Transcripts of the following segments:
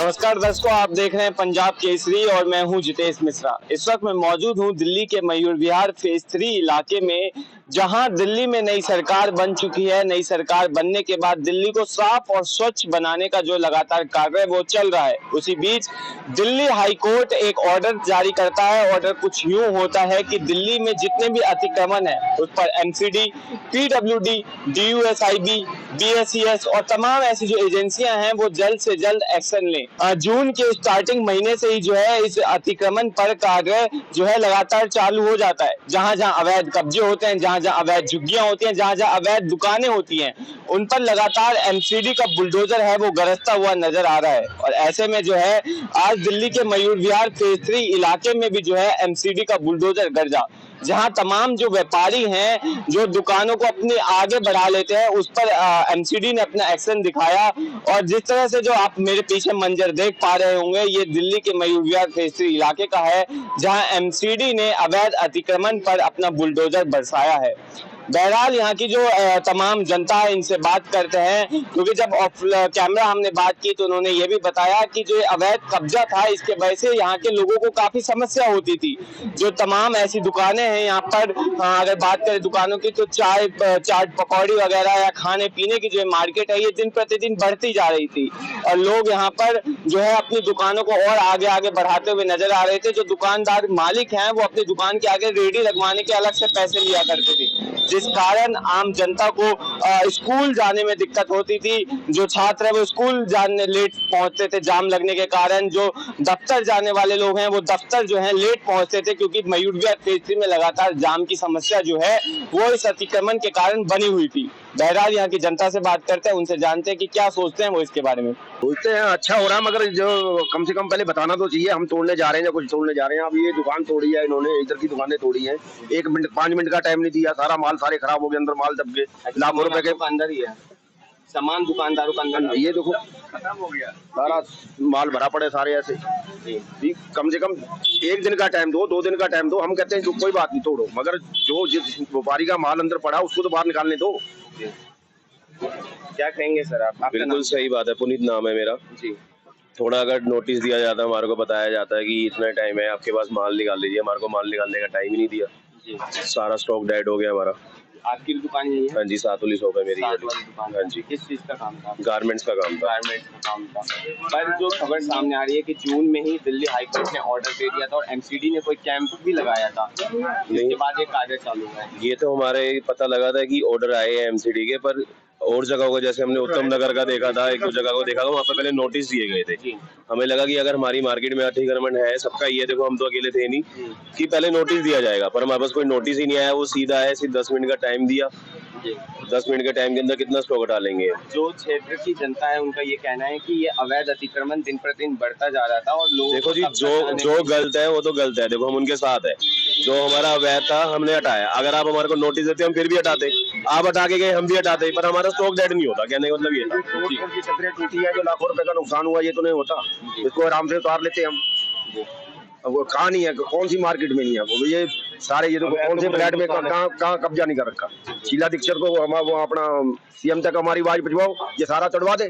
नमस्कार दर्शकों, आप देख रहे हैं पंजाब केसरी और मैं हूं जितेश मिश्रा। इस वक्त मैं मौजूद हूं दिल्ली के मयूर विहार फेज 3 इलाके में, जहां दिल्ली में नई सरकार बन चुकी है। नई सरकार बनने के बाद दिल्ली को साफ और स्वच्छ बनाने का जो लगातार कार्य है वो चल रहा है। उसी बीच दिल्ली हाई कोर्ट एक ऑर्डर जारी करता है। ऑर्डर कुछ यूं होता है कि दिल्ली में जितने भी अतिक्रमण है उस पर एमसीडी, पीडब्ल्यूडी, डीयूएसआईबी, बीएसईएस और तमाम ऐसी जो एजेंसियां हैं वो जल्द से जल्द एक्शन लें। जून के स्टार्टिंग महीने से ही जो है इस अतिक्रमण पर कार्य जो है लगातार चालू हो जाता है। जहां जहां अवैध कब्जे होते हैं, जहां जहां अवैध झुग्गियां होती हैं, जहां जहां अवैध दुकानें होती हैं, उन पर लगातार एमसीडी का बुलडोजर है वो गरजता हुआ नजर आ रहा है। और ऐसे में जो है आज दिल्ली के मयूर विहार फेज 3 इलाके में भी जो है एमसीडी का बुलडोजर गरजा, जहां तमाम जो व्यापारी हैं जो दुकानों को अपने आगे बढ़ा लेते हैं उस पर एमसीडी ने अपना एक्शन दिखाया। और जिस तरह से जो आप मेरे पीछे मंजर देख पा रहे होंगे, ये दिल्ली के मयूर विहार फेज 3 इलाके का है, जहां एमसीडी ने अवैध अतिक्रमण पर अपना बुलडोजर बरसाया है। बहरहाल यहाँ की जो तमाम जनता है इनसे बात करते हैं, क्योंकि जब ऑफ कैमरा हमने बात की तो उन्होंने ये भी बताया कि जो अवैध कब्जा था इसके वजह से यहाँ के लोगों को काफी समस्या होती थी। जो तमाम ऐसी दुकानें हैं यहाँ पर, अगर बात करें दुकानों की, तो चाय, चाट, पकौड़ी वगैरह या खाने पीने की जो मार्केट है ये दिन प्रतिदिन बढ़ती जा रही थी। और लोग यहाँ पर जो है अपनी दुकानों को और आगे आगे बढ़ाते हुए नजर आ रहे थे। जो दुकानदार मालिक हैं वो अपनी दुकान के आगे रेडी लगवाने के अलग से पैसे लिया करते थे, जिस कारण आम जनता को स्कूल जाने में दिक्कत होती थी। जो छात्र है वो स्कूल जाने लेट पहुंचते थे जाम लगने के कारण। जो दफ्तर जाने वाले लोग हैं वो दफ्तर जो है लेट पहुंचते थे, क्योंकि मयूर विहार फेज 3 में लगातार जाम की समस्या जो है वो इस अतिक्रमण के कारण बनी हुई थी। बहरहाल यहाँ की जनता से बात करते हैं, उनसे जानते हैं कि क्या सोचते हैं वो इसके बारे में। सोचते हैं अच्छा हो रहा है, मगर जो कम से कम पहले बताना तो चाहिए हम तोड़ने जा रहे हैं या कुछ तोड़ने जा रहे हैं। अब ये दुकान तोड़ी है इन्होंने, इधर की दुकानें तोड़ी हैं, 1 मिनट 5 मिनट का टाइम नहीं दिया, सारा माल सारे खराब हो गए, अंदर माल दब गए, लाखों रुपए के अंदर ही है सामान दुकानदारों का अंदर। ये देखो खत्म हो गया, सारा माल भरा पड़े सारे ऐसे। कम से कम 1 दिन का टाइम दो, 2 दिन का टाइम दो। हम कहते हैं जो कोई बात नहीं तोड़ो, मगर जो जिस व्यापारी का माल अंदर पड़ा उसको तो बाहर निकालने दो। क्या कहेंगे सर आप? बिल्कुल सही बात है। पुनीत नाम है मेरा जी। थोड़ा अगर नोटिस दिया जाता है, हमारे को बताया जाता है कि इतना टाइम है आपके पास, माल निकाल लीजिए, हमारे को माल निकालने का टाइम ही नहीं दिया जी। सारा स्टॉक डेड हो गया हमारा। आपकी दुकान यही है? हाँ जी, 7 वाली शॉप है मेरी। हाँ जी। किस चीज का काम था? गारमेंट्स का काम था। गारमेंट्स का काम था। पर जो खबर सामने आ रही है कि जून में ही दिल्ली हाई कोर्ट ने ऑर्डर दे दिया था और एमसीडी ने कोई कैंप भी लगाया था, जिसके बाद ये कार्य चालू हुआ है। ये तो हमारे पता लगा था कि ऑर्डर आए हैं एमसीडी के, पर और जगहों को जैसे हमने उत्तम नगर का देखा था, 1-2 जगह को देखा था, वहाँ पे पहले नोटिस दिए गए थे। हमें लगा कि अगर हमारी मार्केट में अतिक्रमण है सबका, ये देखो हम तो अकेले थे नहीं, कि पहले नोटिस दिया जाएगा, पर हमारे पास कोई नोटिस ही नहीं आया। वो सीधा है, सिर्फ 10 मिनट का टाइम दिया। 10 मिनट के टाइम के अंदर कितना स्टॉक हटा लेंगे। जो क्षेत्र की जनता है उनका ये कहना है कि ये अवैध अतिक्रमण दिन प्रतिदिन बढ़ता जा रहा था और लोग, देखो जी, जो गलत है वो तो गलत है। देखो हम उनके साथ है, जो हमारा अवैध था हमने हटाया। अगर आप हमारे को नोटिस देते हम फिर भी हटाते, आप हटा के गए हम भी हटाते, पर हमारा स्टॉक डेड नहीं होता। कहने का मतलब ये था। की छतरियां टूटी है, जो लाखों रुपए का नुकसान हुआ, ये तो नहीं होता। इसको आराम से उतार लेते हम। अब वो कहाँ नहीं है, कौन सी मार्केट में नहीं है वो, ये सारे ये देखो कौन से फ्लैट में कहाँ कब्जा नहीं कर रखा। शीला दीक्षित को वो अपना सीएम तक हमारी आवाज पहुंचवाओ, ये सारा तोड़वा दे।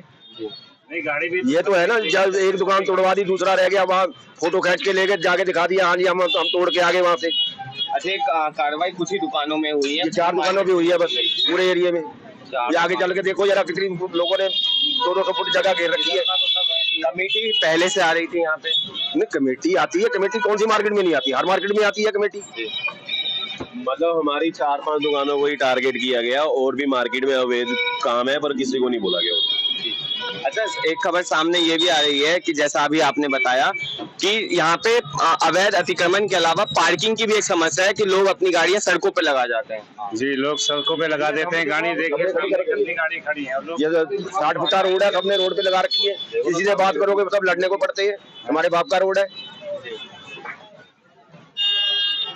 ये तो है ना, जब एक दुकान तोड़वा दी, दूसरा रह गया, वहाँ फोटो खींच के लेके जाके दिखा दिया, हाँ जी हम तोड़ के आगे वहाँ से। अच्छा, कार्रवाई कुछ ही दुकानों में हुई है? 4 दुकानों की हुई है बस पूरे एरिया में। ये आगे चल के देखो जरा कितनी लोगों ने 200 फुट जगह घेर रखी है। कमेटी पहले से आ रही थी यहाँ पे? नहीं, कमेटी आती है। कमेटी कौन सी मार्केट में नहीं आती, हर मार्केट में आती है कमेटी। मतलब हमारी 4-5 दुकानों को ही टारगेट किया गया, और भी मार्केट में अवैध काम है पर किसी को नहीं बोला गया। अच्छा, एक खबर सामने ये भी आ रही है कि जैसा अभी आपने बताया कि यहाँ पे अवैध अतिक्रमण के अलावा पार्किंग की भी एक समस्या है कि लोग अपनी गाड़ियाँ सड़कों पे लगा जाते हैं। जी, लोग सड़कों पे लगा देते हैं गाड़ी, देखिए कितनी गाड़ी खड़ी है। ये 60 फुटा रोड है, सबने रोड पे लगा रखी है। किसी से बात करोगे सब लड़ने को पड़ते हैं। हमारे बाप का रोड है।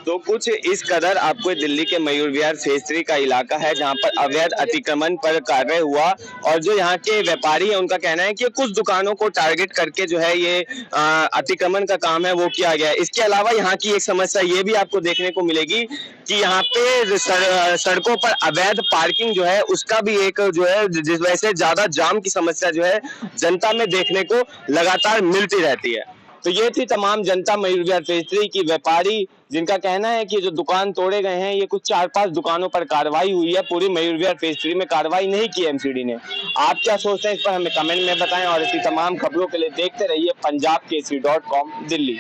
तो कुछ इस कदर आपको दिल्ली के मयूर विहार फेज 3 का इलाका है जहां पर अवैध अतिक्रमण पर कार्य हुआ और जो यहाँ के व्यापारी हैं उनका कहना है कि कुछ दुकानों को टारगेट करके जो है ये अतिक्रमण का काम है वो किया गया है। इसके अलावा यहाँ की एक समस्या ये भी आपको देखने को मिलेगी कि यहाँ पे सड़कों पर अवैध पार्किंग जो है उसका भी एक जो है जिस वजह से ज्यादा जाम की समस्या जो है जनता में देखने को लगातार मिलती रहती है। तो ये थी तमाम जनता मयूर विहार फेज 3 की व्यापारी जिनका कहना है कि जो दुकान तोड़े गए हैं ये कुछ 4-5 दुकानों पर कार्रवाई हुई है, पूरी मयूर विहार फेज 3 में कार्रवाई नहीं की एमसीडी ने। आप क्या सोचते हैं इस पर हमें कमेंट में बताएं और इसी तमाम खबरों के लिए देखते रहिए punjabkesari.com दिल्ली।